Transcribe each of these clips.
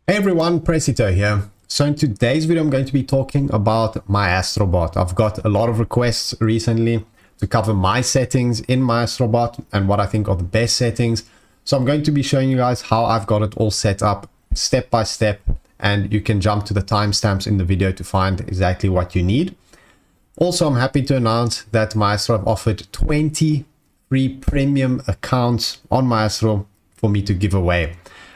Hey everyone, Prestito here. So in today's video, I'm going to be talking about MaestroBot. I've got a lot of requests recently to cover my settings in MaestroBot and what I think are the best settings. So I'm going to be showing you guys how I've got it all set up step by step, and you can jump to the timestamps in the video to find exactly what you need. Also, I'm happy to announce that Maestro have offered 20 free premium accounts on Maestro for me to give away.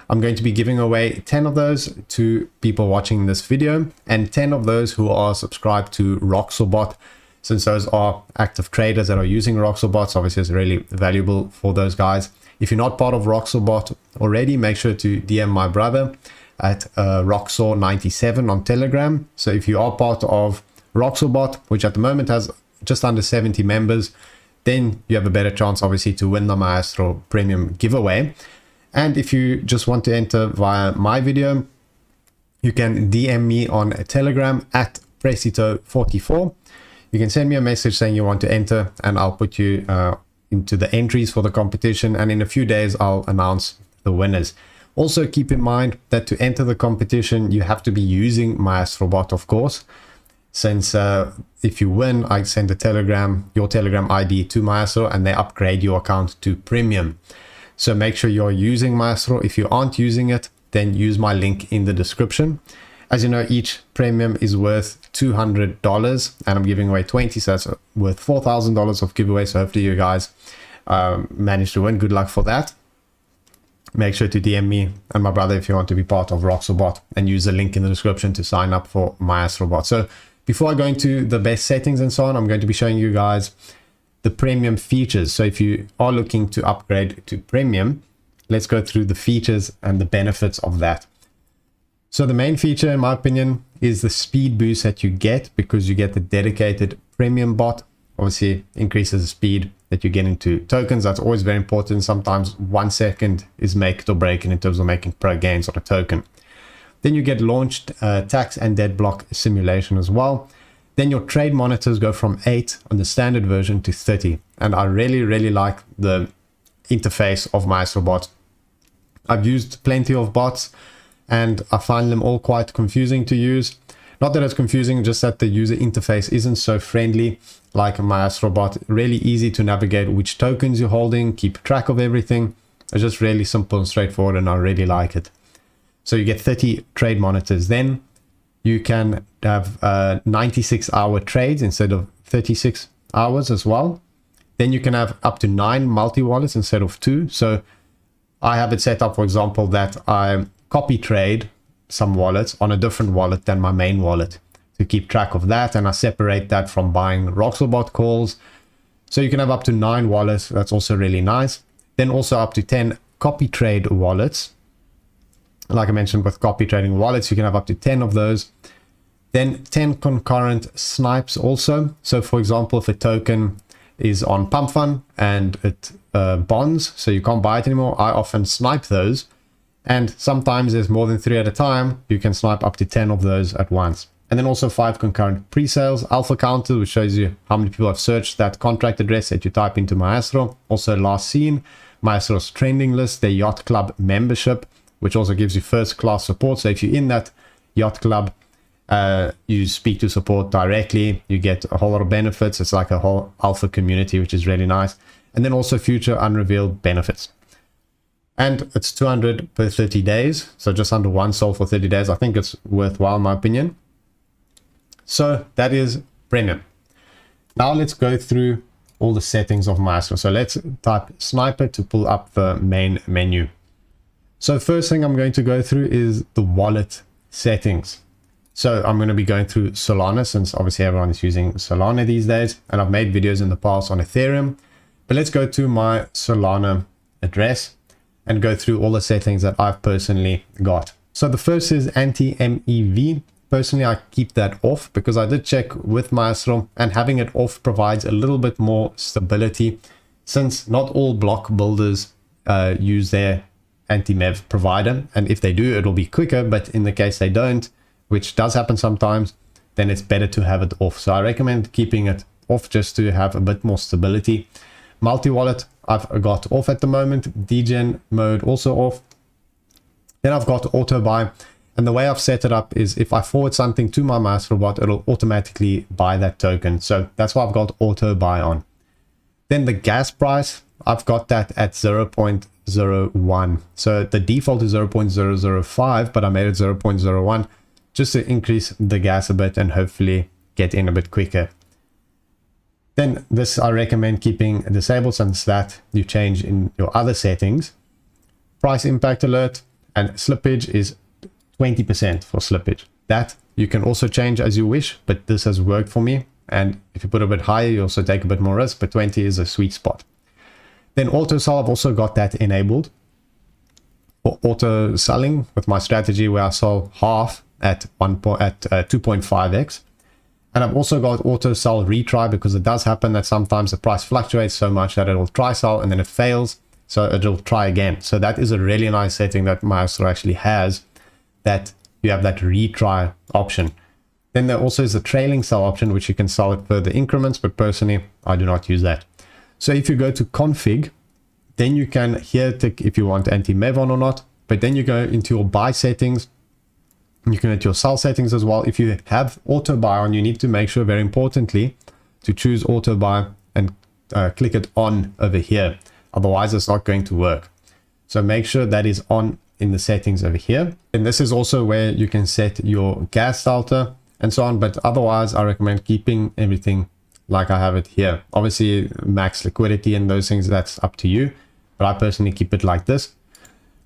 I'm going to be giving away 10 of those to people watching this video and 10 of those who are subscribed to RoxorBot, since those are active traders that are using RoxorBot. So obviously it's really valuable for those guys. If you're not part of RoxorBot already, make sure to DM my brother at Roxor97 on Telegram. So if you are part of RoxorBot, which at the moment has just under 70 members, then you have a better chance obviously to win the Maestro premium giveaway. And if you just want to enter via my video, you can DM me on Telegram at Prestito44. You can send me a message saying you want to enter, and I'll put you into the entries for the competition. And in a few days, I'll announce the winners. Also, keep in mind that to enter the competition, you have to be using MaestroBot, of course. Since if you win, I send your Telegram ID to Maestro, and they upgrade your account to premium. So make sure you're using Maestro. If you aren't using it, then use my link in the description. As you know, each premium is worth $200, and I'm giving away 20, so that's worth $4,000 of giveaway. So hopefully you guys manage to win. Good luck for that. Make sure to DM me and my brother if you want to be part of RoxorBot, and use the link in the description to sign up for MaestroBot. So before I go into the best settings and so on, I'm going to be showing you guys the premium features. So if you are looking to upgrade to premium, let's go through the features and the benefits of that. So the main feature, in my opinion, is the speed boost that you get because you get the dedicated premium bot. Obviously increases the speed that you get into tokens. That's always very important. Sometimes 1 second is make it or break in terms of making pro gains on a token. Then you get launched tax and dead block simulation as well. Then your trade monitors go from 8 on the standard version to 30. And I really like the interface of MaestroBot. I've used plenty of bots and I find them all quite confusing to use. Not that it's confusing, just that the user interface isn't so friendly like MaestroBot. Really easy to navigate which tokens you're holding, keep track of everything. It's just really simple and straightforward, and I really like it. So you get 30 trade monitors. Then you can have 96-hour trades instead of 36 hours as well. Then you can have up to 9 multi-wallets instead of 2. So I have it set up, for example, that I copy trade some wallets on a different wallet than my main wallet to keep track of that. And I separate that from buying RoxorBot calls. So you can have up to 9 wallets. That's also really nice. Then also up to 10 copy trade wallets. Like I mentioned, with copy trading wallets, you can have up to 10 of those. Then 10 concurrent snipes also. So for example, if a token is on pump fund and it bonds, so you can't buy it anymore, I often snipe those. And sometimes there's more than 3 at a time. You can snipe up to 10 of those at once. And then also 5 concurrent pre-sales, alpha counter, which shows you how many people have searched that contract address that you type into Maestro. Also last seen, Maestro's trending list, their yacht club membership, which also gives you first class support. So if you're in that yacht club, you speak to support directly, you get a whole lot of benefits. It's like a whole alpha community, which is really nice. And then also future unrevealed benefits. And it's 200 per 30 days. So just under 1 sol for 30 days. I think it's worthwhile in my opinion. So that is premium. Now let's go through all the settings of Maestro. So let's type sniper to pull up the main menu. So first thing I'm going to go through is the wallet settings. So I'm going to be going through Solana, since obviously everyone is using Solana these days, and I've made videos in the past on Ethereum. But let's go to my Solana address and go through all the settings that I've personally got. So the first is anti-MEV. Personally, I keep that off because I did check with Maestro, and having it off provides a little bit more stability, since not all block builders use their anti-MEV provider, and if they do, it'll be quicker. But in the case they don't, which does happen sometimes, then it's better to have it off. So I recommend keeping it off just to have a bit more stability. Multi-wallet I've got off at the moment. Degen mode also off. Then I've got auto buy. And the way I've set it up is if I forward something to my MaestroBot, it'll automatically buy that token. So that's why I've got auto buy on. Then the gas price, I've got that at 0.01. So the default is 0.005, but I made it 0.01 just to increase the gas a bit and hopefully get in a bit quicker. Then this I recommend keeping disabled, since that you change in your other settings. Price impact alert and slippage is 20% for slippage. That you can also change as you wish, but this has worked for me. And if you put a bit higher, you also take a bit more risk, but 20 is a sweet spot. Then auto sell, I've also got that enabled for auto selling with my strategy where I sell half at 2.5x. And I've also got auto sell retry, because it does happen that sometimes the price fluctuates so much that it'll try sell and then it fails, so it'll try again. So that is a really nice setting that Maestro actually has, that you have that retry option. Then there also is a trailing sell option, which you can sell at further increments, but personally I do not use that. So if you go to config, then you can here tick if you want anti-Mevon or not, but then you go into your buy settings. You can go to your sell settings as well. If you have auto buy on, you need to make sure, very importantly, to choose auto buy and click it on over here. Otherwise it's not going to work. So make sure that is on in the settings over here. And this is also where you can set your gas delta and so on, but otherwise I recommend keeping everything like I have it here. Obviously max liquidity and those things, that's up to you, but I personally keep it like this.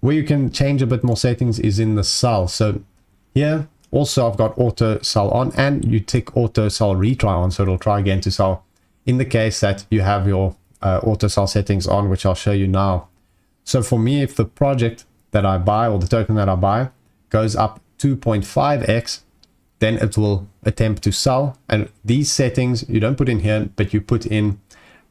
Where you can change a bit more settings is in the sell. So here also I've got auto sell on, and you tick auto sell retry on, so it'll try again to sell in the case that you have your auto sell settings on, which I'll show you now. So for me, if the project that I buy or the token that I buy goes up 2.5x, then it will attempt to sell. And these settings you don't put in here, but you put in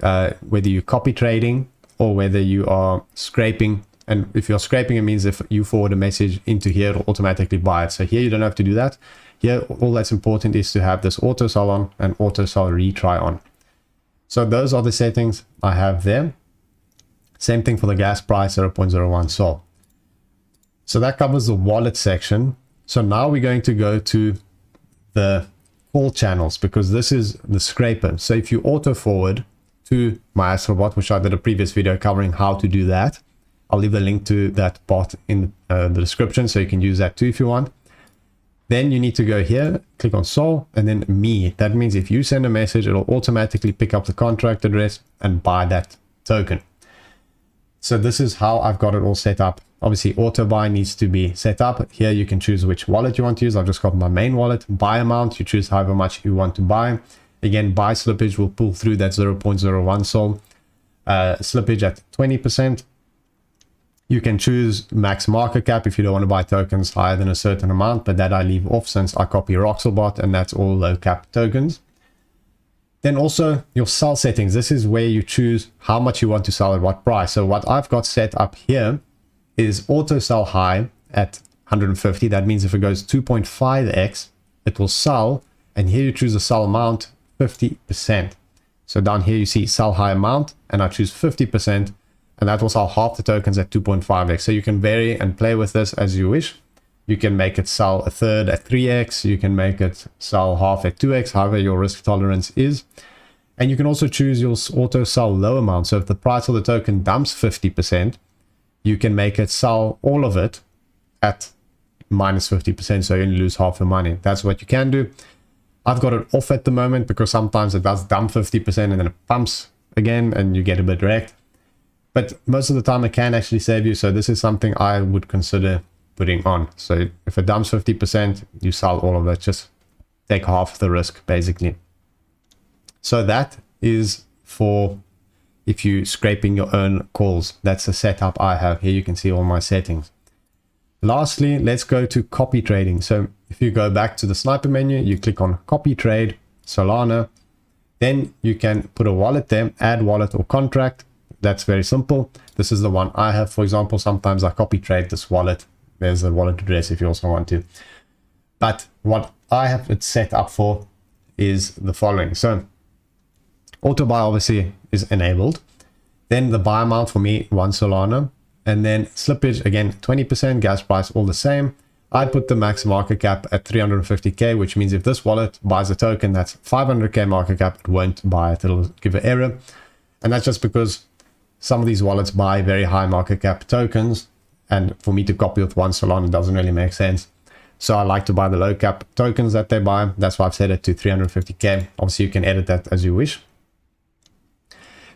whether you're copy trading or whether you are scraping. And if you're scraping, it means if you forward a message into here, it'll automatically buy it. So here you don't have to do that. Here, all that's important is to have this auto sell on and auto sell retry on. So those are the settings I have there. Same thing for the gas price, 0.01 sol. So that covers the wallet section. So now we're going to go to the call channels, because this is the scraper. So if you auto forward to MaestroBot, which I did a previous video covering how to do that, I'll leave the link to that bot in the description, so you can use that too if you want. Then you need to go here, click on Sol, and then me. That means if you send a message, it'll automatically pick up the contract address and buy that token. So this is how I've got it all set up. Obviously, auto buy needs to be set up. Here you can choose which wallet you want to use. I've just got my main wallet. Buy amount, you choose however much you want to buy. Again, buy slippage will pull through that 0.01 sol. Slippage at 20%. You can choose max market cap if you don't want to buy tokens higher than a certain amount, but that I leave off since I copy RoxorBot and that's all low cap tokens. Then also your sell settings. This is where you choose how much you want to sell at what price. So what I've got set up here is auto sell high at 150. That means if it goes 2.5x, it will sell. And here you choose the sell amount 50%. So down here you see sell high amount, and I choose 50%. And that will sell half the tokens at 2.5x. So you can vary and play with this as you wish. You can make it sell a third at 3x. You can make it sell half at 2x, however your risk tolerance is. And you can also choose your auto sell low amount. So if the price of the token dumps 50%, you can make it sell all of it at minus 50%. So you only lose half the money. That's what you can do. I've got it off at the moment because sometimes it does dump 50% and then it pumps again and you get a bit wrecked. But most of the time it can actually save you. So this is something I would consider putting on. So if it dumps 50%, you sell all of it. Just take half the risk, basically. So that is for if you're scraping your own calls. That's the setup I have. Here you can see all my settings. Lastly, let's go to copy trading. So if you go back to the sniper menu, you click on copy trade, Solana. Then you can put a wallet there, add wallet or contract. That's very simple. This is the one I have. For example, sometimes I copy trade this wallet. There's a wallet address if you also want to. But what I have it set up for is the following. So auto buy obviously is enabled. Then the buy amount for me, 1 Solana. And then slippage, again, 20%, gas price, all the same. I'd put the max market cap at 350k, which means if this wallet buys a token that's 500k market cap, it won't buy it, it'll give an error. And that's just because some of these wallets buy very high market cap tokens, and for me to copy with one salon, it doesn't really make sense. So I like to buy the low cap tokens that they buy. That's why I've set it to 350k. Obviously you can edit that as you wish.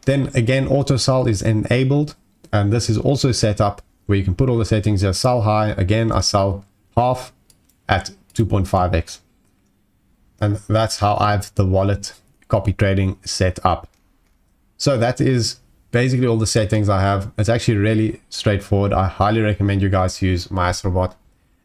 Then again, auto sell is enabled, and this is also set up where you can put all the settings here. Sell high, again I sell half at 2.5x, and that's how I have the wallet copy trading set up. So that is basically all the settings I have. It's actually really straightforward. I highly recommend you guys use MaestroBot.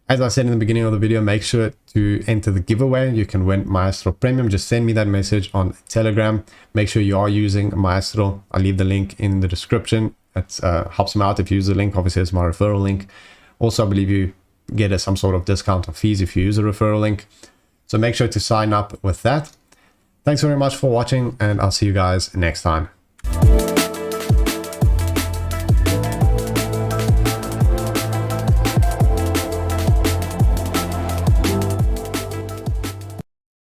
As I said in the beginning of the video, make sure to enter the giveaway. You can win Maestro Premium. Just send me that message on Telegram. Make sure you are using Maestro. I'll leave the link in the description. It helps me out if you use the link. Obviously, it's my referral link. Also, I believe you get some sort of discount on fees if you use a referral link. So make sure to sign up with that. Thanks very much for watching, and I'll see you guys next time.